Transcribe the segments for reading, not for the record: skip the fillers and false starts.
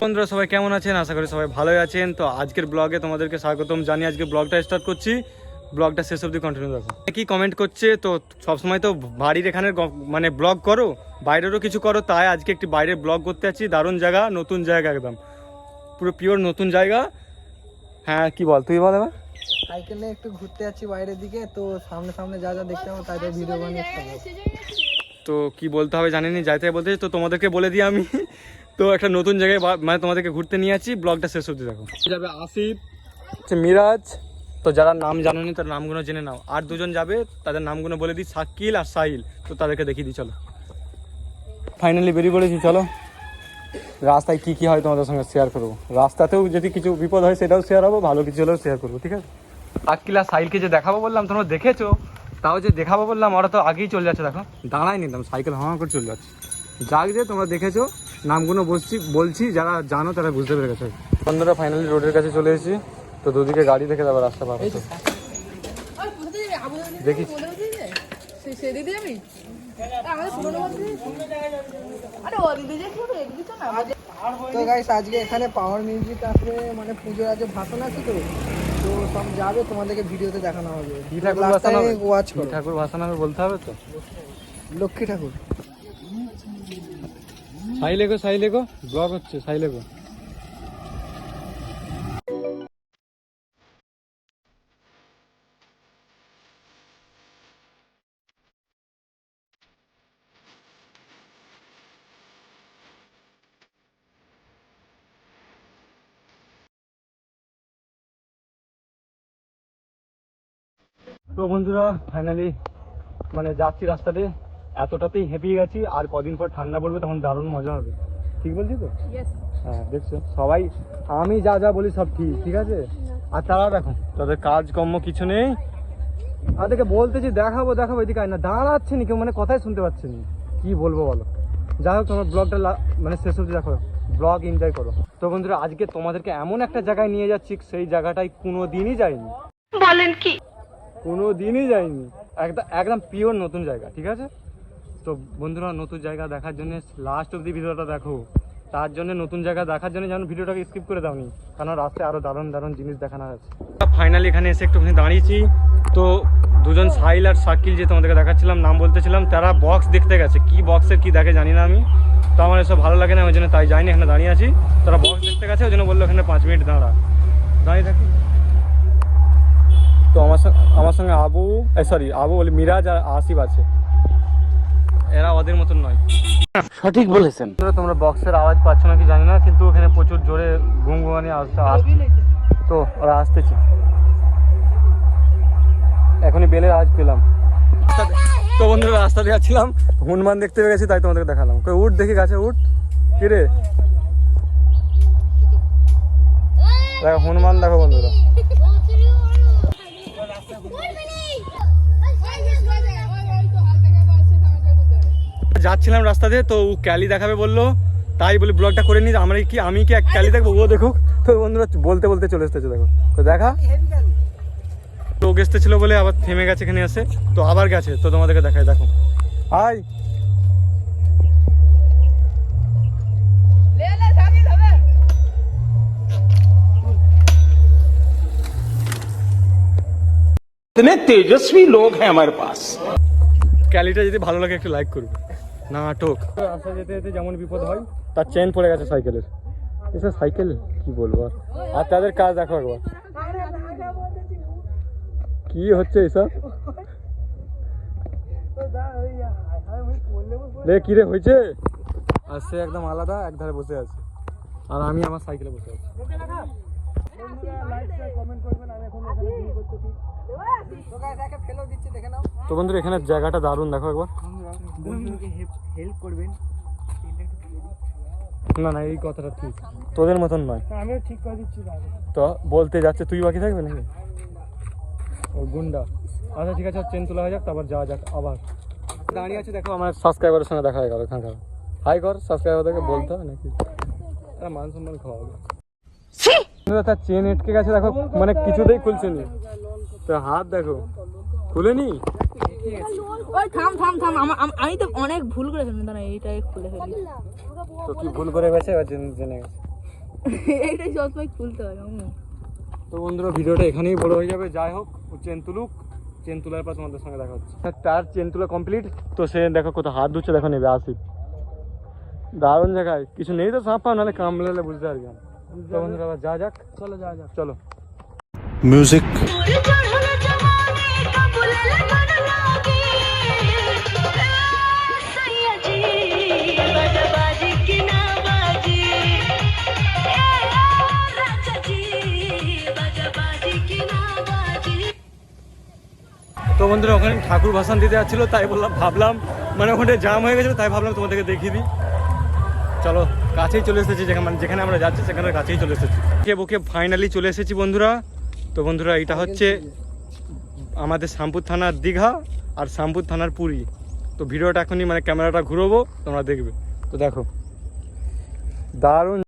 বন্ধুরা সবাই কেমন আছেন? আশা করি সবাই ভালোই আছেন। তো আজকের ব্লগে তোমাদেরকে স্বাগতম জানিয়ে আজকে ব্লগটা স্টার্ট করছি। ব্লগটা শেষ অবধি কন্টিনিউ রাখো। কি কমেন্ট করছে তো সবসময় তো বাড়ির এখানে মানে ব্লগ করো, বাইরেরও কিছু করো, তাই আজকে একটি বাইরের ব্লগ করতে আছি। দারুণ জায়গা, নতুন জায়গা, একদম পুরো পিওর নতুন জায়গা। হ্যাঁ কি বল, তুই বল এবার। সাইকেলে একটু ঘুরতে যাচ্ছি বাইরের দিকে, তো সামনে সামনে যা যা দেখতে পাবো তাদের ভিডিও বানিয়ে ছাড়বো। তো কি বলতে হবে জানিনি, যাইতে বলতে তো তোমাদেরকে বলে দিই আমি। তো একটা নতুন জায়গায় মানে তোমাদেরকে ঘুরতে নিয়ে আছি, ব্লগটা শেষ অবধি দেখো। যাবে আসিফ, মিরাজ, তো যারা নাম জানোনি তার নামগুলো জেনে নাও। আর দুজন যাবে, তাদের নামগুলো বলে দিই, শাকিল আর সাহিল। তো তাদেরকে দেখিয়ে দিই, চলো। ফাইনালি বেরিয়ে পড়েছি, চলো। রাস্তায় কি কি হয় তোমাদের সঙ্গে শেয়ার করবো, রাস্তাতেও যদি কিছু বিপদ হয় সেটাও শেয়ার হবো, ভালো কিছু হলেও শেয়ার করবো, ঠিক আছে। শাকিল আর সাহিলকে যে দেখাবো বললাম, তোমরা দেখেছো, তাও যে দেখাবো বললাম ওরা তো আগেই চলে যাচ্ছে। দেখো দাঁড়াই নিতাম, সাইকেল হাওয়া করে চলে যাচ্ছে। যাক যে তোমরা দেখেছো, নামগুলো বলছি, যারা জানো তারা বুঝতে পেরে গেছে। বন্ধুরা ফাইনালি রোডের কাছে চলে এসেছি। তো দুদিকে গাড়ি দেখে যাবো, রাস্তা পাবো তো দেখি। তো গাইস আজকে এখানে পাওয়ার মিউজিক আছে, মানে পুজোর আজকে ভাষণ আছে, তো তো সব যাবে, তোমাদেরকে ভিডিওতে দেখানো হবে। কি ঠাকুর ভাসানো হবে? ওয়াচ করো। ঠাকুর ভাসানো হবে বলতে হবে তো। লক্ষ্মী ঠাকুর। সাইলেগো ব্লগ হচ্ছে, সাইলেগো। তো বন্ধুরা ফাইনালি মানে যাচ্ছি রাস্তাতে, এতটাতেই হেঁপে গেছি। আর কদিন পর ঠান্ডা পড়বে, তখন দারুণ মজা হবে। ঠিক বলছি তো? হ্যাঁ দেখছো সবাই, আমি যা যা বলি সব ঠিক, ঠিক আছে। আর তারা দেখো, তাদের কাজকর্ম কিছু নেই, তাদেরকে বলতেছি দেখাবো দেখাবো, এদিকে আয় না, দাঁড়াচ্ছে নি কেউ, মানে কথাই শুনতে পাচ্ছে নি। কি বলবো বলো। যাই হোক, তোমার ব্লগটা মানে শেষ অবধি দেখো, ব্লগ এনজয় করো। তো বন্ধুরা আজকে তোমাদেরকে এমন একটা জায়গায় নিয়ে যাচ্ছি, সেই জায়গাটায় কোনো দিনই যাইনি। বলেন কি? কোনো দিনই যাইনি, একদম পিওর নতুন জায়গা, ঠিক আছে। তো বন্ধুরা নতুন জায়গা দেখার জন্য লাস্ট অবধি ভিডিওটা দেখো। তার জন্য নতুন জায়গা দেখার জন্য যেন ভিডিওটাকে স্কিপ করে দাওনি, কারণ রাস্তায় আরও দারুণ দারুণ জিনিস দেখানো আছে। ফাইনালি এখানে এসে একটুখানি দাঁড়িয়েছি। তো দুজন সাহিল আর শাকিল যে তোমাদেরকে দেখাচ্ছিলাম, নাম বলতেছিলাম, তারা বক্স দেখতে গেছে। কি বক্সের কি দেখে জানি না আমি, তো আমার এসব ভালো লাগে না, ওই জন্য তাই যাইনি, এখানে দাঁড়িয়ে আছি। তারা বক্স দেখতে গেছে, ওই জন্য বললো এখানে 5 মিনিট দাঁড়িয়ে থাকি। তো আমার সঙ্গে আবু বলি মিরাজ আর আসিফ আছে। এরা ওদের মতন নয়। সঠিক বলেছেন। তোমরা বক্সের আওয়াজ পাচ্ছ নাকি জানি না, কিন্তু ওখানে প্রচুর জোরে ঘুমঘুমানি আসছে। তো ওরা আসতেছে, এখনই বেলের আওয়াজ পেলাম। তো বন্ধুরা রাস্তা দিয়ে যাচ্ছিলাম, হনুমান দেখতে পেয়ে গেছি, তাই তোমাদেরকে দেখালাম। উঠ দেখি গাছে, উঠ। কিরে দেখো হনুমান, দেখো বন্ধুরা। যাচ্ছিলাম রাস্তা দিয়ে, তো ক্যালি দেখাবে বললো, তাই বলি ব্লগটা করে নি। আমি কি এক ক্যালি দেখবো, ও দেখুক। তো বন্ধুরা বলতে বলতে চলে এসেছে, দেখো তো দেখা। তো গেছতে ছিল বলে আবার থেমে গেছে এখানে এসে, তো আবার গেছে। তো তোমাদেরকে দেখায়, দেখো। হাই इतने तेजस्वी लोग हैं हमारे पास। ক্যালিটা যদি ভালো লাগে একটু লাইক করবে। নাটক। রাস্তা যেতে যেতে যেমন বিপদ হয়, তার চেন পড়ে গেছে সাইকেলের। এসব সাইকেল কি বলবো। আর তাদের কাজ দেখো একবার, কি হচ্ছে এসব। দেখ কিরে হয়েছে। আর সে একদম আলাদা এক ধারে বসে আছে, আর আমি আমার সাইকেলে বসে আছি। তো বন্ধুরা এখানে জায়গাটা দারুণ, দেখো একবার। হেল্প করবেন। না এই কথাটা ঠিক, তোদের মতন নয়। আমিও ঠিক করে দিচ্ছি। তো বলতে যাচ্ছে তুই বাকি থাকবে নাকি, ও গুন্ডা। আচ্ছা ঠিক আছে, চেন তোলা হয়ে যাক, তারপর যাওয়া যাক। আবার দাঁড়িয়ে আছে, দেখো আমার সাবস্ক্রাইবারের সঙ্গে দেখা হয়ে গেল। এখানকার হাই কর, সাবস্ক্রাইবারদেরকে বলতে হবে নাকি, মান সম্মান খাওয়া হবে। তার চেন আটকে গেছে, দেখো, মানে কিছুতেই খুলছে নি। তো হাত দেখো, খুলেনি। ওই থাম আমি তো অনেক ভুল করে ফেললাম, দাঁড়া এইটাই খুলে ফেলি। তো কি ভুল করে গেছে, এবার জেনে গেছে। এইটাই সবসময় খুলতে হয় আম্মু। তো বন্ধুরা ভিডিওটা এখানেই বড় হয়ে যাবে। যাই হোক ও চেন তুলুক, চেন তোলার পর তোমাদের সঙ্গে দেখা হচ্ছে। তার চেন তোলা কমপ্লিট। তো সে দেখো কোথাও হাত ধুচ্ছে, দেখো নেবে আসিফ। দারুণ জায়গায় কিছু নেই তো সাপ পাও, নাহলে কামড়ালে বুঝতে পারবি না। তো বন্ধুরা আবার যা যাক, চলো যাওয়া যাক। চলো। म्यूजिक তো বন্ধুরা ওখানে ঠাকুর ভাসান দিতে যাচ্ছিলো, তাই ভাবলাম মানে ওখানে জাম হয়ে গেছিলো, তাই ভাবলাম তোমাদেরকে দেখিয়ে দিই। চলো কাছেই চলে এসেছি, যেখানে আমরা যাচ্ছি সেখানে কাছেই চলে এসেছি। বুকে ফাইনালি চলে এসেছি বন্ধুরা। তো বন্ধুরা এটা হচ্ছে আমাদের শ্যামপুর থানার দীঘা আর শ্যামপুর থানার পুরী। তো ভিডিওটা এখনই মানে ক্যামেরাটা ঘুরবো, তোমরা দেখবে। তো দেখো দারুণ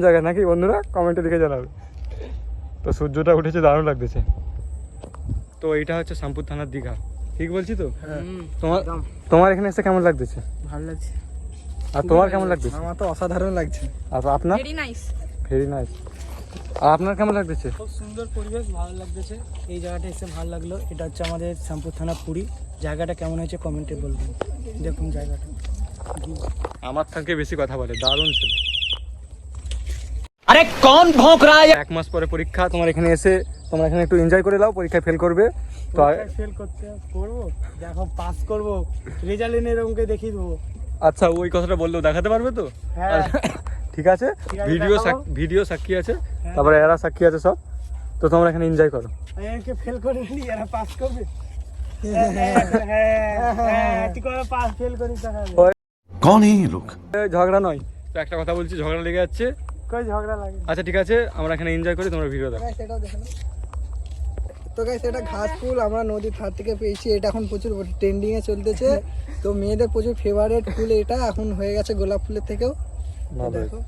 জায়গা নাকি বন্ধুরা, কমেন্টে লিখে জানাবে। তো সূর্যটা উঠেছে, দারুণ লাগতেছে। তো এইটা হচ্ছে শ্যামপুর থানার দীঘা, ঠিক বলছি তো? তোমার এখানে এসে কেমন লাগতেছে? ভালো লাগছে। আর তোমার কেমন লাগতেছে? আমার তো অসাধারণ লাগছে। আর আপনার? Very nice. Very nice. আর আপনার কেমন লাগতেছে? খুব সুন্দর পরিবেশ, ভালো লাগতেছে। এই জায়গাটা এসে ভালো লাগলো। এটা হচ্ছে আমাদের শ্যামপুর থানা পুরী। জায়গাটা কেমন হয়েছে কমেন্টে বলবেন। দেখুন জায়গাটা আমার থেকে বেশি কথা বলে, দারুণ ছিল। अरे कौन भौंक रहा है? 1 মাস পরে পরীক্ষা, তোমার এখানে এসে তোমরা এখানে একটু এনজয় করে দাও। পরীক্ষায় ফেল করবে তো ফেল করতে করবো, দেখো পাস করবো, রেজাল্ট এনে এরকমকে দেখিয়ে দেবো। আচ্ছা ওই কথাটা বললেও দেখাতে পারবে তো? হ্যাঁ ঠিক আছে, ঠিক আছে, ভিডিও দেখাবো। ভিডিও সাক্ষী আছে, তারপরে এরা সাক্ষী আছে সব। তো তোমরা এখানে এনজয় করো। এরকে ফেল করে নি, এরা পাস করবে। হ্যাঁ ঠিক আছে, পাস ফেল করি তাহলে कौन है ये लोग? ঝগড়া নয় তো, একটা কথা বলছি, ঝগড়া লেগে যাচ্ছে। কই ঝগড়া লাগে। আচ্ছা ঠিক আছে, আমরা এখানে এনজয় করি, তোমরা ভিডিও দেখো। সেটাও দেখে নাও। তো গাইস এটা ঘাস ফুল আমরা নদীর ধার থেকে পেয়েছি। এটা এখন প্রচুর ট্রেন্ডিং এ চলতেছে। তো মেয়েদের প্রচুর ফেভারিট ফুল এটা, এখন হয়ে গেছে গোলাপ ফুলের থেকেও। তো দেখো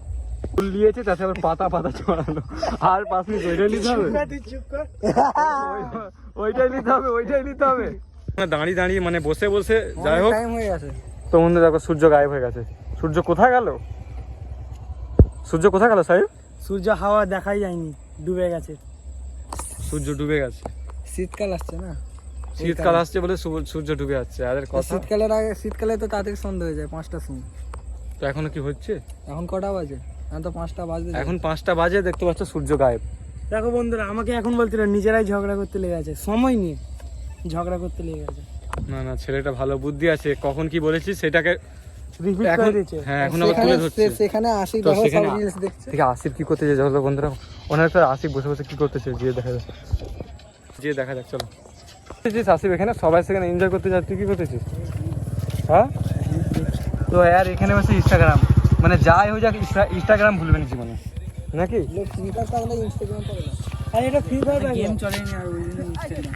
ফুল দিয়েছে, তাতে আবার পাতা পাতা ছড়ানো। আর 5 মিনিট ওইটাই নিতে হবে, তুই চুপ কর। ওইটাই নিতে হবে, ওইটাই নিতে হবে। দাঁড়িয়ে দাঁড়িয়ে মানে বসে বসে, যাই হোক। টাইম হয়ে গেছে। তো বন্ধু দেখো সূর্য গায়েব হয়ে গেছে। সূর্য কোথায় গেল? সূর্য কোথায় গেল সাহেব? সূর্য হাওয়া দেখাই যায়নি, ডুবে গেছে। সূর্য ডুবে গেছে। শীতকাল আসছে না, শীতকাল আসছে বলে সূর্য ডুবে যাচ্ছে। আর কথা, শীতকালের আগে, শীতকালে তো তাড়াতাড়ি সন্ধ্যা হয়ে যায় 5টার সময়। তো এখনো কি হচ্ছে? এখন কটা বাজে? এখন তো 5টা বাজে। এখন 5টা বাজে, দেখতে পাচ্ছ সূর্য গায়েব। দেখো বন্ধুরা, আমাকে এখন বলছিল নিজেরাই ঝগড়া করতে লেগে আছে, সময় নিয়ে ঝগড়া করতে লেগে গেছে। না না, ছেলেটা ভালো বুদ্ধি আছে, কখন কি বলেছি সেটাকে রিপিট এখন, করে দিয়েছে। হ্যাঁ এখন আবার তুলে ধরছে। সেখানে আসি তো দেখো সব সেখানে রিলস দেখছে। ঠিক আছে, আসিফ কি করতেছে চলো বন্ধুরা, ওনার তো আসিফ বসে বসে কি করতেছে গিয়ে দেখা যাক, গিয়ে দেখা যাক। চলো আসিফ এখানে সবাই সেখানে এনজয় করতে যাচ্ছে, তুই কি করতেছিস? হ্যাঁ তো यार এখানে বসে ইনস্টাগ্রাম, মানে যাই হয়ে যাক ইনস্টাগ্রাম ভুলবে না জীবনে, নাকি? লোক ফ্রি ফায়ার পাগলা, ইনস্টাগ্রাম পাগলা। আর এটা ফ্রি ফায়ার গেম চলেনি আর ওই জন্য ইনস্টাগ্রাম।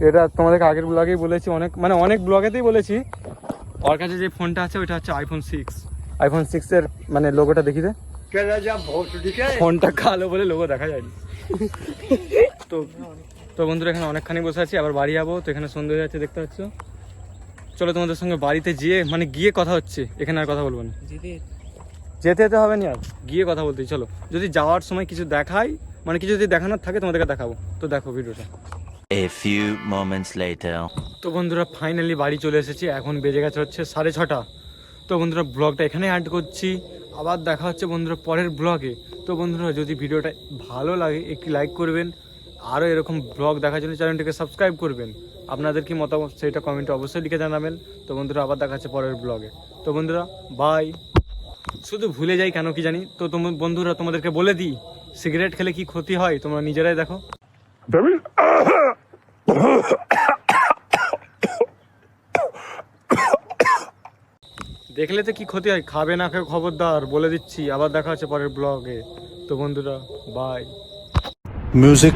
এটা তোমাদেরকে আগের ব্লগেই বলেছি, অনেক ব্লগেতেই বলেছি। ওর কাছে যে ফোনটা আছে ওইটা হচ্ছে আইফোন 6। আইফোন 6 এর মানে লোগোটা দেখি দে। ফোনটা কালো বলে লোগো দেখা যায়নি। তো তো বন্ধুরা এখানে অনেকখানি বসে আছি, আবার বাড়ি যাবো। তো এখানে সন্ধ্যে হয়ে যাচ্ছে, দেখতে পাচ্ছ। চলো তোমাদের সঙ্গে বাড়িতে গিয়ে কথা হচ্ছে, এখানে আর কথা বলবো না। যেতে যেতে হবে না, আর গিয়ে কথা বলতেই। চলো যদি যাওয়ার সময় কিছু দেখাই, মানে কিছু যদি দেখানোর থাকে তোমাদেরকে দেখাবো। তো দেখো ভিডিওটা। A few moments later. তো বন্ধুরা ফাইনালি বাড়ি চলে এসেছি, এখন বেজে গেছে হচ্ছে 6:30। তো বন্ধুরা ব্লগটা এখানে অ্যাড করছি, আবার দেখা হচ্ছে বন্ধুরা পরের ব্লগে। তো বন্ধুরা যদি ভিডিওটা ভালো লাগে একটি লাইক করবেন, আরও এরকম ব্লগ দেখার জন্য চ্যানেলটিকে সাবস্ক্রাইব করবেন। আপনাদের কি মতামত সেটা কমেন্টে অবশ্যই লিখে জানাবেন। তো বন্ধুরা আবার দেখা হচ্ছে পরের ব্লগে। তো বন্ধুরা বাই। শুধু ভুলে যাই কেন কি জানি। তো বন্ধুরা তোমাদেরকে বলে দিই, সিগারেট খেলে কি ক্ষতি হয় তোমরা নিজেরাই দেখো। দেখলে তো কি ক্ষতি হয়, খাবে না খেয়ে খবরদার, বলে দিচ্ছি। আবার দেখা হচ্ছে পরের ব্লগে। তো বন্ধুরা বাই। म्यूजिक